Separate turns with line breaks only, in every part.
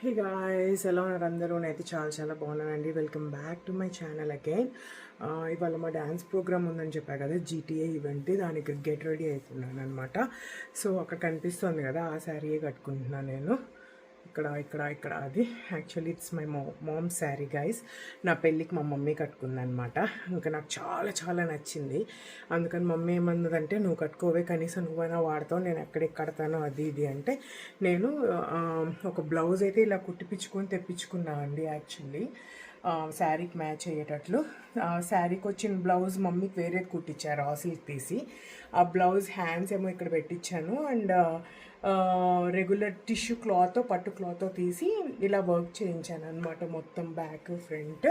Hey guys, ఎలా ఉన్నారు అందరూ? నేనైతే చాలా బాగున్నానండి. Welcome back to my channel again. ఇవాళ మా డ్యాన్స్ ప్రోగ్రామ్ ఉందని చెప్పా కదా, జీటీఏ ఈవెంట్. దానికి గెట్ రెడీ అవుతున్నాను అనమాట. సో అక్కడ కనిపిస్తుంది కదా, ఆ శారీయే కట్టుకుంటున్నాను నేను. ఇక్కడ అది actually it's my mom sari guys. నా పెళ్ళికి మా మమ్మీ కట్టుకుందనమాట. ఇంకా నాకు చాలా నచ్చింది. అందుకని మమ్మీ ఏమన్నదంటే, నువ్వు కట్టుకోవే, కనీసం నువ్వైనా వాడతావు, నేను ఎక్కడికి కడతాను అది ఇది అంటే, నేను ఒక బ్లౌజ్ అయితే ఇలా కుట్టిపించుకొని తెప్పించుకున్నా అండి యాక్చువల్లీ, శారీకి మ్యాచ్ అయ్యేటట్లు. శారీకి వచ్చిన బ్లౌజ్ మమ్మీకి వేరేది కుట్టించారు ఆసిల్క్ తీసి. ఆ బ్లౌజ్ హ్యాండ్స్ ఏమో ఇక్కడ పెట్టించాను, అండ్ రెగ్యులర్ టిష్యూ క్లాత్, పట్టు క్లాత్ తీసి ఇలా వర్క్ చేయించాను అనమాట. మొత్తం బ్యాక్ ఫ్రంట్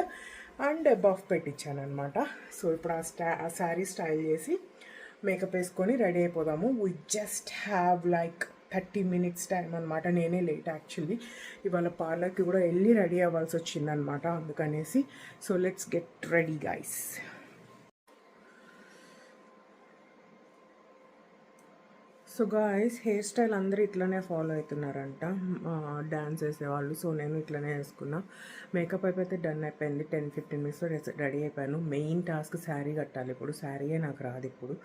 అండ్ బఫ్ పెట్టించాను అనమాట. సో ఇప్పుడు ఆ శారీ స్టైల్ చేసి మేకప్ వేసుకొని రెడీ అయిపోదాము. We just have like 30 minutes time అనమాట. నేనే లేట్ యాక్చువల్లీ. ఇవాళ పార్లర్కి కూడా వెళ్ళి రెడీ అవ్వాల్సి వచ్చిందనమాట, అందుకనేసి. So let's get ready guys. So guys, hair style అందరూ ఇట్లనే ఫాలో అవుతున్నారంట, డ్యాన్స్ వేసేవాళ్ళు. సో నేను ఇట్లనే వేసుకున్నా. మేకప్ అయిపోతే డన్ అయిపోయింది. 10-15 minutesలో రెడీ అయిపోయాను. మెయిన్ టాస్క్ శారీ కట్టాలి. ఇప్పుడు శారీయే నాకు రాదు ఇప్పుడు.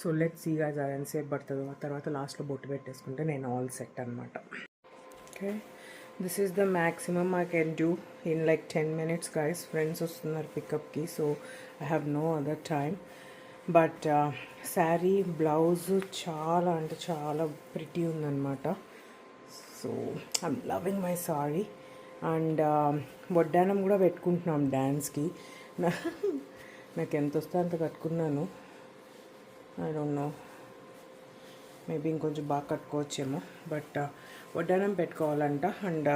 సో లెట్స్ సీ గాయ్స్, అది ఎంతసేపు పడుతుందో. ఆ తర్వాత లాస్ట్లో బొట్టు పెట్టేసుకుంటే నేను ఆల్ సెట్ అనమాట. Okay, this is the maximum I can do in like 10 minutes guys. Friends వస్తున్నారు పికప్కి, so I have no other time. But sari blouse చాలా అంటే చాలా ప్రిటీ ఉందన్నమాట. So I'm loving my sari. And వడ్డానం కూడా పెట్టుకుంటున్నాం డ్యాన్స్కి. నాకు ఎంత వస్తే అంత కట్టుకున్నాను. ఐ డోంట్ నో, మేబీ ఇంకొంచెం బాగా కట్టుకోవచ్చేమో. బట్ వడ్డానం పెట్టుకోవాలంట. అండ్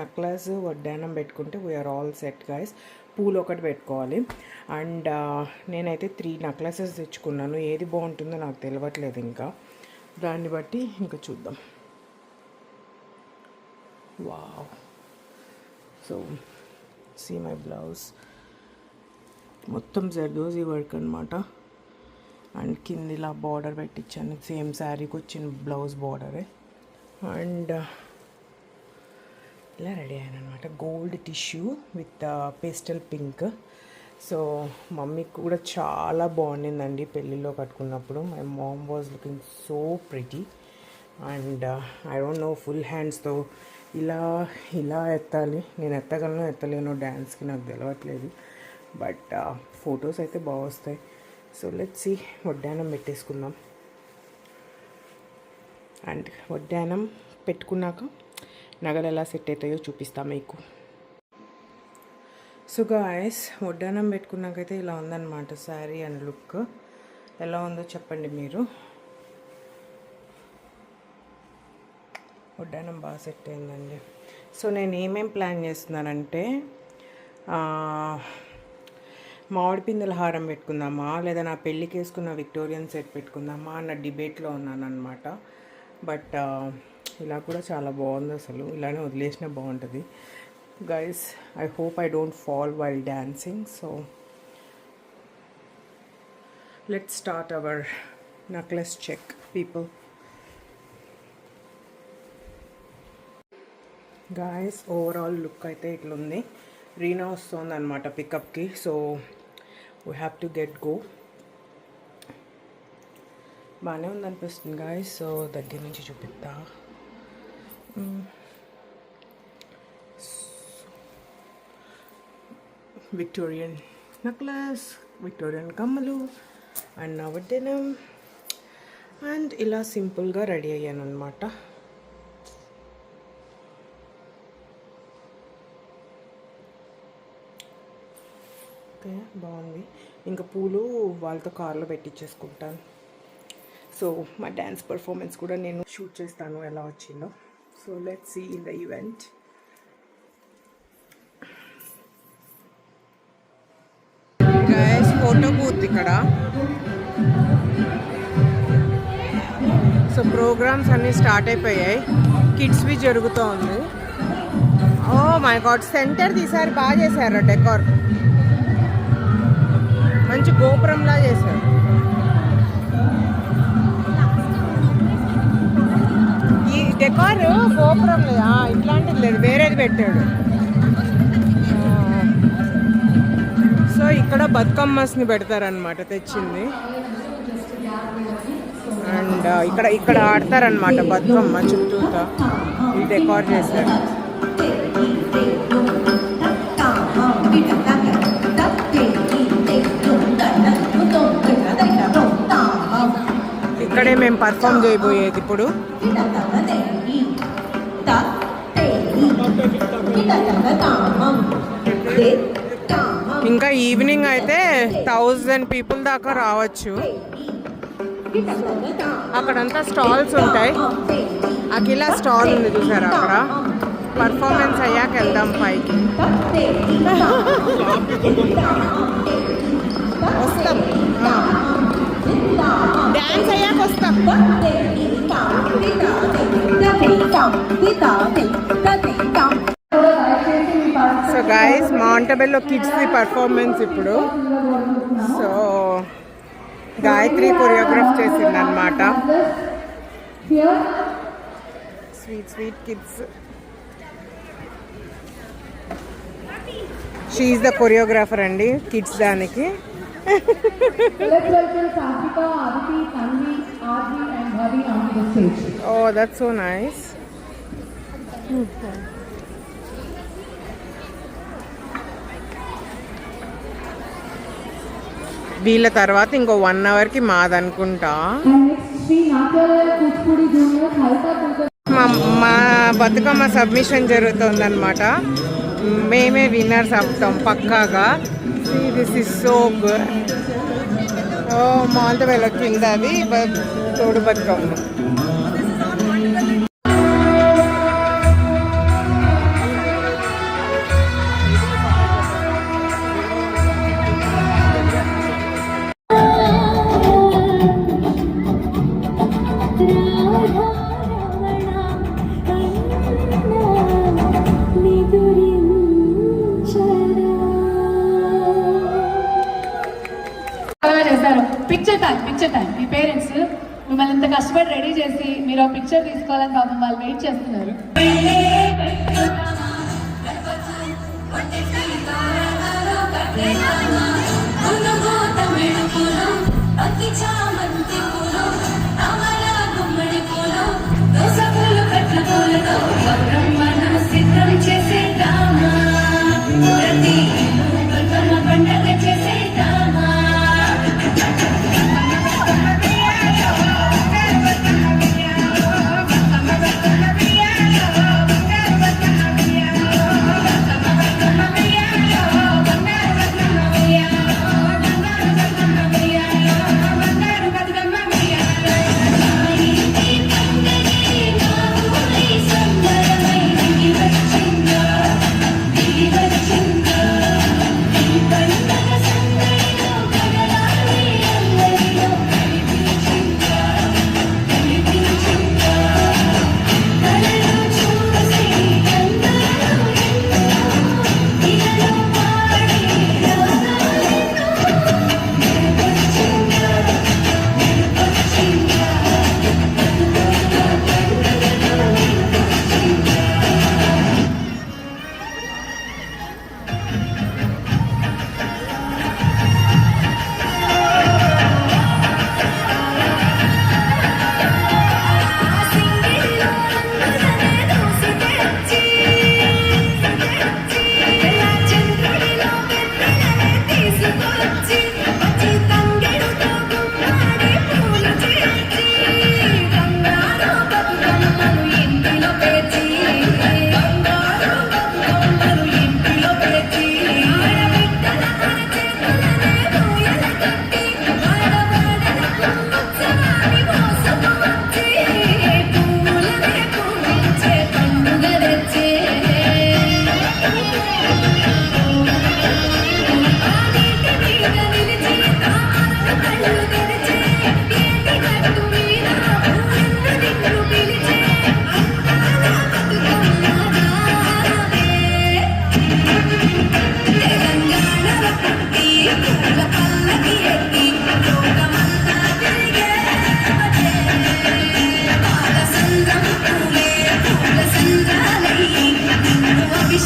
నెక్లెస్ వడ్డానం పెట్టుకుంటే వీఆర్ ఆల్ సెట్ గైస్. పూలు ఒకటి పెట్టుకోవాలి. అండ్ నేనైతే 3 నెక్లెసెస్ తెచ్చుకున్నాను. ఏది బాగుంటుందో నాకు తెలియట్లేదు ఇంకా, దాన్ని బట్టి ఇంకా చూద్దాం. Wow. So see my blouse, మొత్తం జర్దోజీ వర్క్ అనమాట. అండ్ కింద ఇలా బార్డర్ పెట్టించాను, సేమ్ శారీకి వచ్చిన బ్లౌజ్ బార్డరే. అండ్ ఇలా రెడీ అయ్యాను అనమాట. Gold tissue with pastel pink. So మమ్మీకి కూడా చాలా బాగుండిందండి పెళ్ళిలో కట్టుకున్నప్పుడు. My mom was looking so pretty. And I don't know, full హ్యాండ్స్తో ఇలా ఎత్తాలి. నేను ఎత్తగలను ఎత్తలేను డ్యాన్స్కి, నాకు తెలియట్లేదు. బట్ ఫొటోస్ అయితే బాగా వస్తాయి. So let's see. వడ్డానం పెట్టేసుకుందాం. అండ్ వడ్డానం పెట్టుకున్నాక నగలు ఎలా సెట్ అవుతాయో చూపిస్తా మీకు. సో గాయస్, వడ్డానం పెట్టుకున్నాకైతే ఇలా ఉందన్నమాట శారీ అండ్ లుక్. ఎలా ఉందో చెప్పండి మీరు. వడ్డానం బాగా సెట్ అయిందండి. సో నేను ఏమేం ప్లాన్ చేస్తున్నానంటే, మామిడి పిందెల హారం పెట్టుకుందామా, లేదా నా పెళ్ళికి వేసుకున్న విక్టోరియన్ సెట్ పెట్టుకుందామా అన్న డిబేట్లో ఉన్నాను అనమాట. బట్ ఇలా కూడా చాలా బాగుంది. అసలు ఇలానే వదిలేసినా బాగుంటుంది guys. I hope I don't fall while dancing. So let's start our necklace check people. Guys, overall look అయితే ఇట్లుంది. రీనా వస్తుంది అనమాట పికప్కి. So we have to get go. బాగానే ఉందనిపిస్తుంది గాయస్. సో దగ్గర నుంచి చూపిస్తా. విక్టోరియన్ నెక్లెస్, విక్టోరియన్ కమ్మలు అండ్ వడ్డానం. అండ్ ఇలా సింపుల్గా రెడీ అయ్యాను అనమాట. ఓకే, బాగుంది. ఇంకా పూలు వాళ్ళతో కార్లో పెట్టించేసుకుంటాను. సో మా డ్యాన్స్ పర్ఫార్మెన్స్ కూడా నేను షూట్ చేస్తాను ఎలా వచ్చిందో. So let's see in the event. Guys, photo booth ఇక్కడ. సో ప్రోగ్రామ్స్ అన్నీ స్టార్ట్ అయిపోయాయి. కిడ్స్వి జరుగుతూ ఉంది. ఓ మై గాడ్, సెంటర్ తీసారు, బాగా చేశారు డెకార్. మంచి గోపురంలా చేశారు. ఈ డెకార్ గోపురం లేదా ఇట్లాంటిది లేదు, వేరేది పెట్టాడు. సో ఇక్కడ బతుకమ్మస్ని పెడతారనమాట తెచ్చింది. అండ్ ఇక్కడ ఆడతారనమాట బతుకమ్మ చుట్టూతో ఈ డెకార్ చేశారు. ఇక్కడే మేము పర్ఫామ్ చేయబోయేది ఇప్పుడు. ఇంకా ఈవినింగ్ అయితే 1000 పీపుల్ దాకా రావచ్చు. అక్కడంతా స్టాల్స్ ఉంటాయి. అఖిల స్టాల్ ఉంది చూసారా, అక్కడ పర్ఫార్మెన్స్ అయ్యాక వెళ్దాం పైకి. వస్తాం, డ్యాన్స్ అయ్యాక వస్తాం. సో గైస్, మాంటబెల్లో కిడ్స్ది పర్ఫార్మెన్స్ ఇప్పుడు. సో గాయత్రి కొరియోగ్రాఫ్ చేసింది అనమాట. Sweet sweet kids. She is the choreographer అండి కిడ్స్ దానికి. Oh that's so nice. వీళ్ళ తర్వాత ఇంకో 1 అవర్కి మాదనుకుంటా. మా బతుకమ్మ సబ్మిషన్ జరుగుతుందన్నమాట. మేమే విన్నర్స్ అవుతాం పక్కాగా. This is so good. ఓ మాంటబెల్లో కింద అది తోడు బతుకమ్మ.
Picture time. మీ పేరెంట్స్ మిమ్మల్ని ఇంత కష్టపడి రెడీ చేసి మీరు ఆ పిక్చర్ తీసుకోవాలని పాపం వాళ్ళు వెయిట్ చేస్తున్నారు.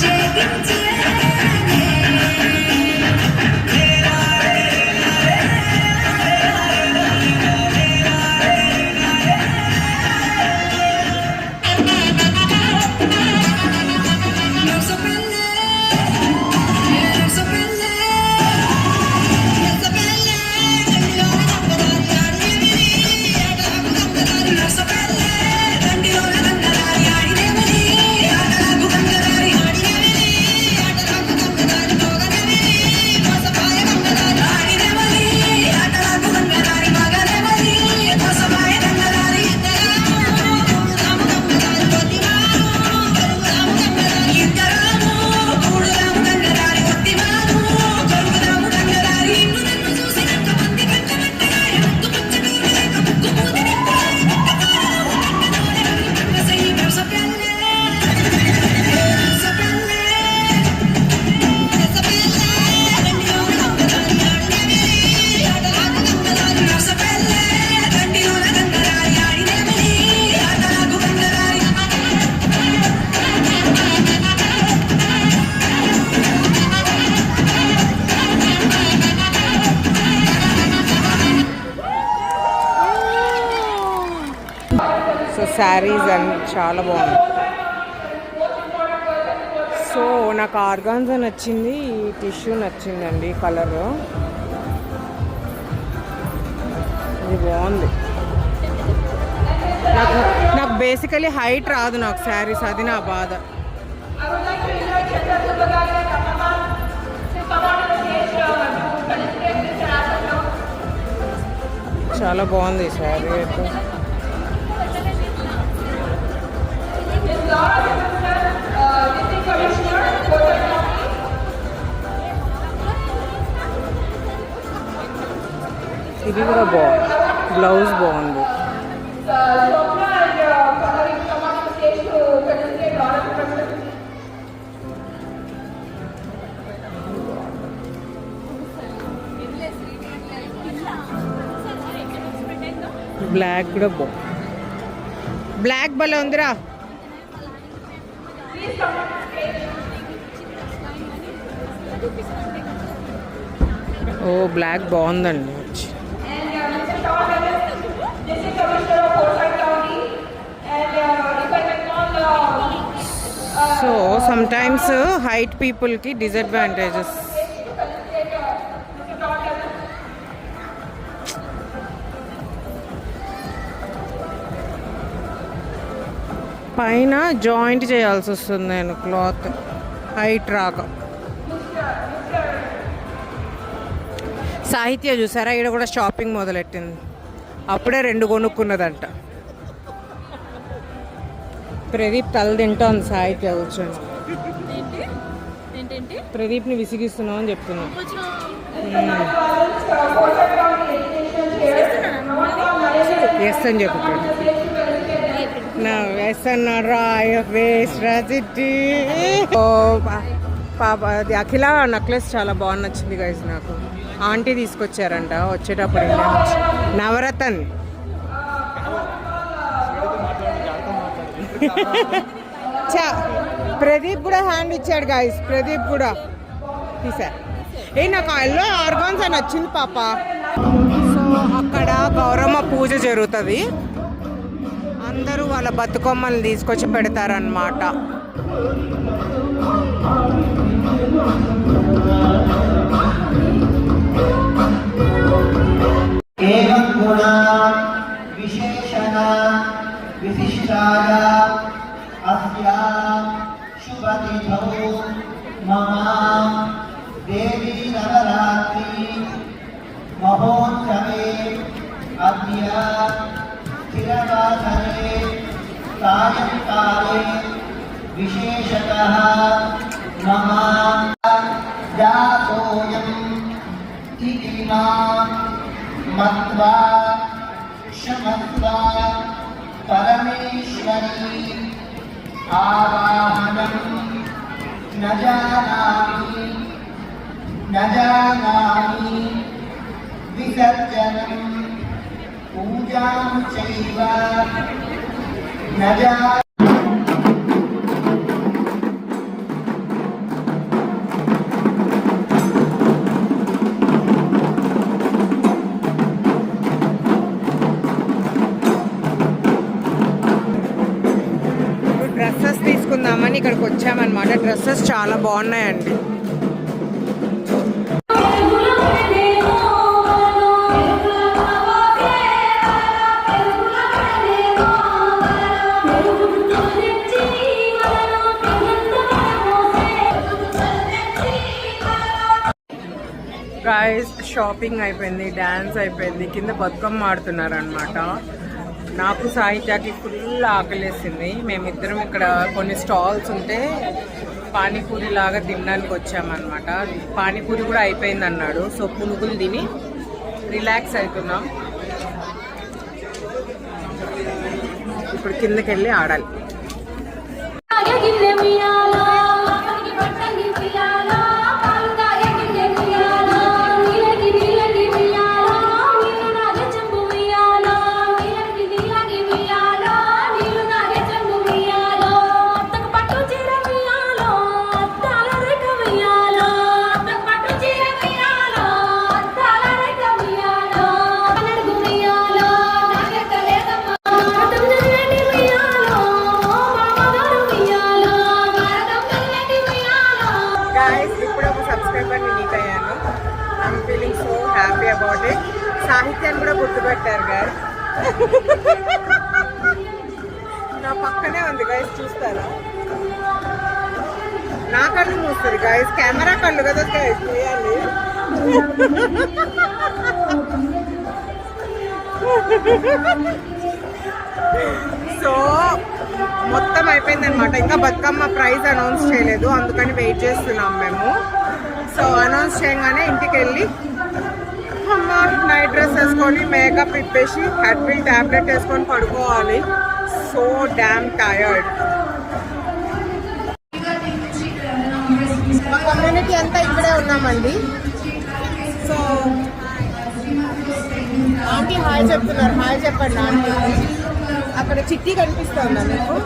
సో శారీస్ అండ్ చాలా బాగుంది. సో నాకు ఆర్గాన్జా నచ్చింది, ఈ టిష్యూ నచ్చిందండి కలర్. ఇది బాగుంది. నాకు బేసికలీ హైట్ రాదు నాకు శారీస్, అది నా బాధ. చాలా బాగుంది ఈ శారీ అయితే. ఇది కూడా బాగుంది, బ్లౌజ్ బాగుంది. బ్లాక్ కూడా బాగుంది. బ్లాక్ భలే ఉందిరా. ఓ బ్లాక్ బాగుందండి. సో సమ్టైమ్స్ హైట్ పీపుల్కి డిసడ్వాంటేజెస్. పైన జాయింట్ చేయాల్సి వస్తుంది నేను క్లాత్ హైట్ రాక. సాహిత్య చూసారా, ఇక్కడ కూడా షాపింగ్ మొదలెట్టింది. అప్పుడే 2 కొనుక్కున్నదంట. ప్రదీప్ తల తింటోంది సాహిత్య కూర్చొని. ప్రదీప్ని విసిగిస్తున్నావు అని చెప్తున్నా. ఎస్ అని చెప్తాడు. నా ఎస్ అన్నాడు రా. పాప అది అఖిల నెక్లెస్ చాలా బాగా నచ్చింది గైస్ నాకు. ఆంటీ తీసుకొచ్చారంట వచ్చేటప్పుడు. నవరతన్ ప్రదీప్ కూడా హ్యాండ్ ఇచ్చాడు గాయస్. ప్రదీప్ కూడా తీసా. నాకు ఎల్లో ఆర్గాన్స్ అని నచ్చింది పాప. సో అక్కడ గౌరమ్మ పూజ జరుగుతుంది. అందరూ వాళ్ళ బతుకమ్మల్ని తీసుకొచ్చి పెడతారన్నమాట.
देवी नवरात्रि महोत्सवे अद्य चिरवासरे सायंकाले विशेषतः मम जातोऽयम् इति मां मत्वा क्षमत्वा परमेश्वरी आवाहनं न जानामि विसर्जनं पूजां चैव न
డ్రెస్సెస్ తీసుకుందామని ఇక్కడికి వచ్చామన్నమాట. డ్రెస్సెస్ చాలా బాగున్నాయండి. గాయస్ షాపింగ్ అయిపోయింది, డ్యాన్స్ అయిపోయింది, కింద బతుకమ్మ ఆడుతున్నారు అనమాట. నాకు సాహిత్యాకి ఫుల్ ఆకలేసింది. మేమిద్దరం ఇక్కడ కొన్ని స్టాల్స్ ఉంటే పానీపూరి లాగా తినడానికి వచ్చామన్నమాట. పానీపూరి కూడా అయిపోయింది అన్నాడు. సో పునుగులు తిని రిలాక్స్ అవుతున్నాం. ఇప్పుడు కిందకి వెళ్ళి ఆడాలి. సాహిత్యాన్ని కూడా గుర్తుపెట్టారు గాయస్. నా పక్కనే ఉంది గాయస్, చూస్తారా? నా కళ్ళు మూస్తుంది గాయస్, కెమెరా కళ్ళు కదా గాయస్ చేయాలి. సో మొత్తం అయిపోయిందనమాట. ఇంకా బతుకమ్మ ప్రైజ్ అనౌన్స్ చేయలేదు, అందుకని వెయిట్ చేస్తున్నాం మేము. సో అనౌన్స్ చేయగానే ఇంటికి వెళ్ళి నైట్ డ్రెస్ వేసుకొని మేకప్ ఇప్పేసి హెడ్బిల్ టాబ్లెట్ వేసుకొని పడుకోవాలి. So damn tired. మా కమ్యూనిటీ అంతా ఇక్కడే ఉన్నామండి. సో ఆంటీ హాయ్ చెప్తున్నారు. హాయ్ చెప్పండి ఆంటీ. అక్కడ చిట్టి కనిపిస్తుందా మీకు?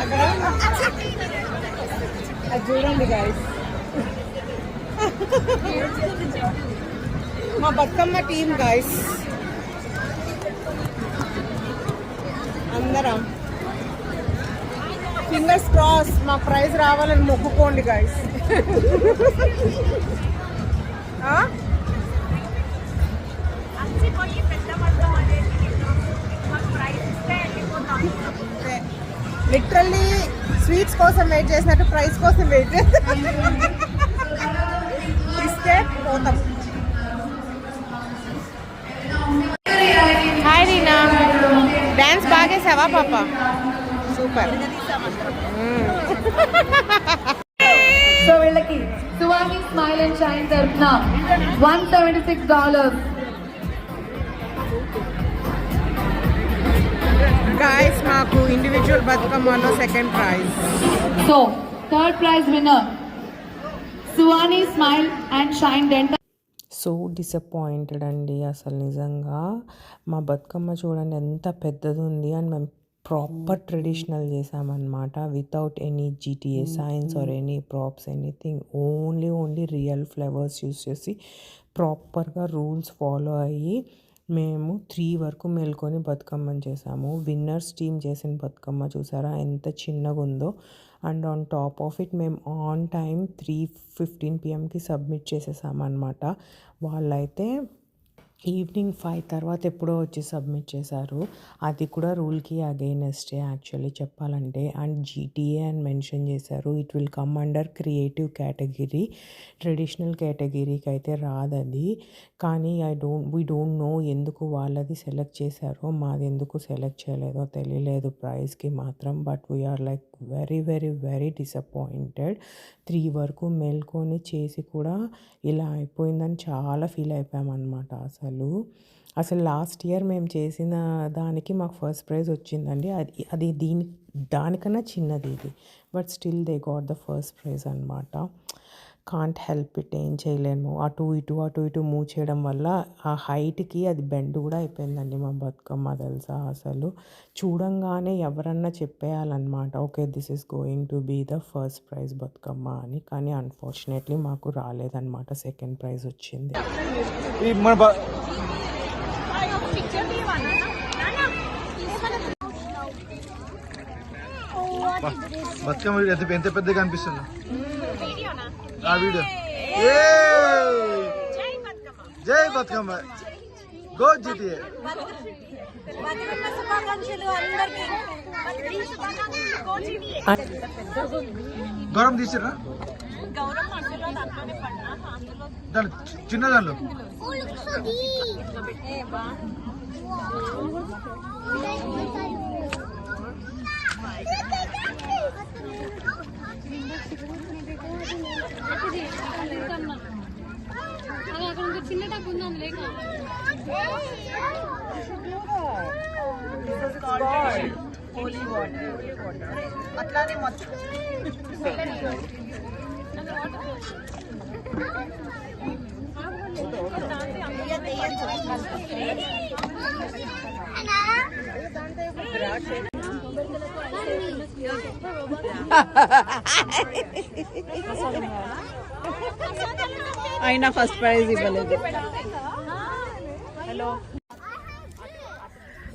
అక్కడ అది చూడండి గాయస్. మా బతుకమ్మ టీమ్ గాయస్, అందరం ఫింగర్స్ క్రాస్ మా ప్రైజ్ రావాలని మొక్కుకోండి గాయస్. లిటరల్లీ స్వీట్స్ కోసం వెయిట్ చేసినట్టు ప్రైజ్ కోసం వెయిట్ ఇస్తే పోతాం. హాయ్ రీనా, డాన్స్ బాగేసావా పాప? సూపర్.
సో వీళ్ళకి సువాని స్మైల్ అండ్ షైన్ తరఫున $176.
గాయస్ మాకు ఇండివిజువల్ బతుకమ్మలో second prize.
So third prize winner Suvani smile and shine dental.
So disappointed అండి అసలు నిజంగా. మా బతుకమ్మ చూడండి ఎంత పెద్దది ఉంది. అండ్ మేము ప్రాపర్ ట్రెడిషనల్ చేసామన్నమాట, without any GTA signs or any props anything. Only real flavours use చేసి ప్రాపర్గా రూల్స్ ఫాలో అయ్యి మేము 3 వరకు మేల్కొని బతుకమ్మని చేసాము. విన్నర్స్ టీమ్ చేసిన బతుకమ్మ చూసారా ఎంత చిన్నగా ఉందో. And on top of it మేము ఆన్ టైం 3:15 PM సబ్మిట్ చేసేసామన్నమాట. వాళ్ళైతే ఈవినింగ్ 5 తర్వాత ఎప్పుడో వచ్చి సబ్మిట్ చేశారు. అది కూడా రూల్కి అగైనెస్టే యాక్చువల్లీ చెప్పాలంటే. అండ్ జీటీఏ అని మెన్షన్ చేశారు. It will come under creative category, traditional కేటగిరీకి అయితే రాదది. కానీ వీ డోంట్ నో ఎందుకు వాళ్ళది సెలెక్ట్ చేశారో, మాది ఎందుకు సెలెక్ట్ చేయలేదో తెలియలేదు ప్రైజ్కి మాత్రం. But we are like very disappointed. 3 వరకు మేల్కొని చేసి కూడా ఇలా అయిపోయిందని చాలా ఫీల్ అయిపోయామన్నమాట. అసలు లాస్ట్ ఇయర్ మేము చేసిన దానికి మాకు ఫస్ట్ ప్రైజ్ వచ్చిందండి. అది దానికన్నా చిన్నది ఇది. But still they got the first praise అనమాట. కాంట్ హెల్ప్ ఇట్, ఏం చేయలేము. అటు ఇటు మూవ్ చేయడం వల్ల ఆ హైట్కి అది బెండ్ కూడా అయిపోయిందండి మా బతుకమ్మ తెలుసా. అసలు చూడంగానే ఎవరన్నా చెప్పేయాలన్నమాట, okay this is going to be the first prize Bathukamma అని. కానీ అన్ఫార్చునేట్లీ మాకు రాలేదన్నమాట, సెకండ్ ప్రైజ్ వచ్చింది.
బతుకమ్మ ఎంత ఎంత పెద్దగా అనిపిస్తుందో ఆ వీడియో. జై బతుకమ్మ, గో జీటీఏ. గౌరవం తీసిరా దాని చిన్న దానిలో.
చిన్న టక్ ఉందని లేక
అట్లానే మొత్తం అయినా ఫస్ట్ ప్రైజ్ ఇవ్వలేదు.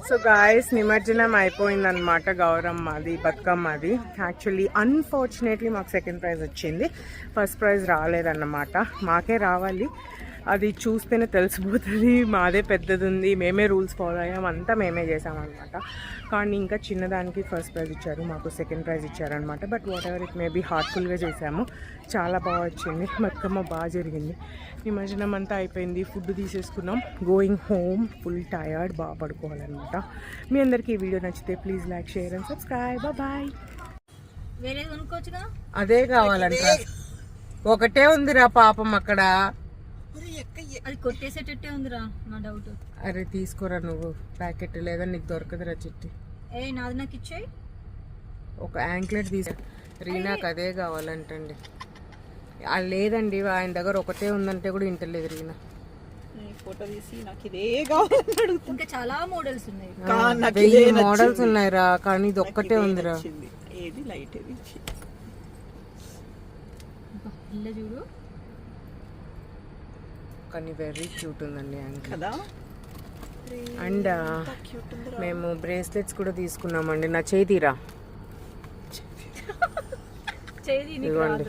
సో గాయస్ నిమజ్జనం అయిపోయిందనమాట. గౌరమ్మది బతుకమ్మది. యాక్చువల్లీ అన్ఫార్చునేట్లీ మాకు సెకండ్ ప్రైజ్ వచ్చింది, ఫస్ట్ ప్రైజ్ రాలేదన్నమాట. మాకే రావాలి, అది చూస్తేనే తెలిసిపోతుంది మాదే పెద్దది ఉంది, మేమే రూల్స్ ఫాలో అయ్యాం, అంతా మేమే చేసామన్నమాట. కానీ ఇంకా చిన్నదానికి ఫస్ట్ ప్రైజ్ ఇచ్చారు, మాకు సెకండ్ ప్రైజ్ ఇచ్చారనమాట. But whatever it may be హార్ట్ఫుల్గా చేసాము, చాలా బాగా వచ్చింది. బతుకమ్మ బాగా జరిగింది. నిమజ్జనం అంతా అయిపోయింది, ఫుడ్ తీసేసుకున్నాం, గోయింగ్ హోమ్. ఫుల్ టయర్డ్, బాగా పడుకోవాలన్నమాట. మీ అందరికీ ఈ వీడియో నచ్చితే please like, share and subscribe. Bye.
వేరేది కొనుక్కోవచ్చుగా.
అదే కావాలంట, ఒకటే ఉందిరా పాపం అక్కడ.
అది కొట్టేసేటట్టే ఉందిరా నా డౌట్.
అరే తీసుకోరా నువ్వు ప్యాకెట్, లేదా నీకు దొరకదురా చిట్టి.
నాది నాకు ఇచ్చేయి.
ఒక యాంక్లెట్ తీసా, రీనాకు అదే కావాలంటండి. లేదండి ఆయన దగ్గర ఒకటే ఉందంటే కూడా ఇంటలేదు రీనా.
ఫోటో తీసి నాకు ఇదే కావాలని ఇంకా చాలా మోడల్స్ ఉన్నాయి,
1000 మోడల్స్ ఉన్నాయిరా, కానీ ఇది ఒక్కటే ఉందిరా.
ఏది లైట్ ఏది ఇలా చూడు,
కానీ వెరీ క్యూట్ ఉందండి యాంక్లెట్
కదా.
అండ్ మేము బ్రేస్లెట్స్ కూడా తీసుకున్నామండి. నా చేతిరా, ఇదిగోండి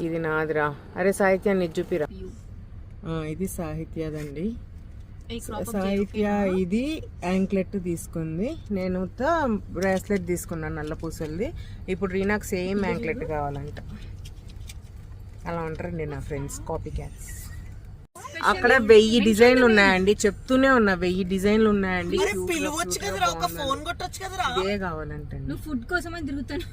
ఇది నాదిరా. అరే సాహిత్యాన్ని చూపిరా. ఇది సాహిత్యదండి. సాహిత్య ఇది యాంక్లెట్ తీసుకుంది, నేను బ్రేస్లెట్ తీసుకున్నాను నల్ల పూసలది. ఇప్పుడు రీనాకు సేమ్ యాంక్లెట్ కావాలంట. అలా ఉంటారండి నా ఫ్రెండ్స్, కాపీ క్యాట్స్. అక్కడ 1000 డిజైన్లు ఉన్నాయండి, చెప్తూనే ఉన్నా 1000 డిజైన్లు ఉన్నాయండి. ఇదే కావాలంటే
నువ్వు ఫుడ్ కోసం అని తిరుగుతాను.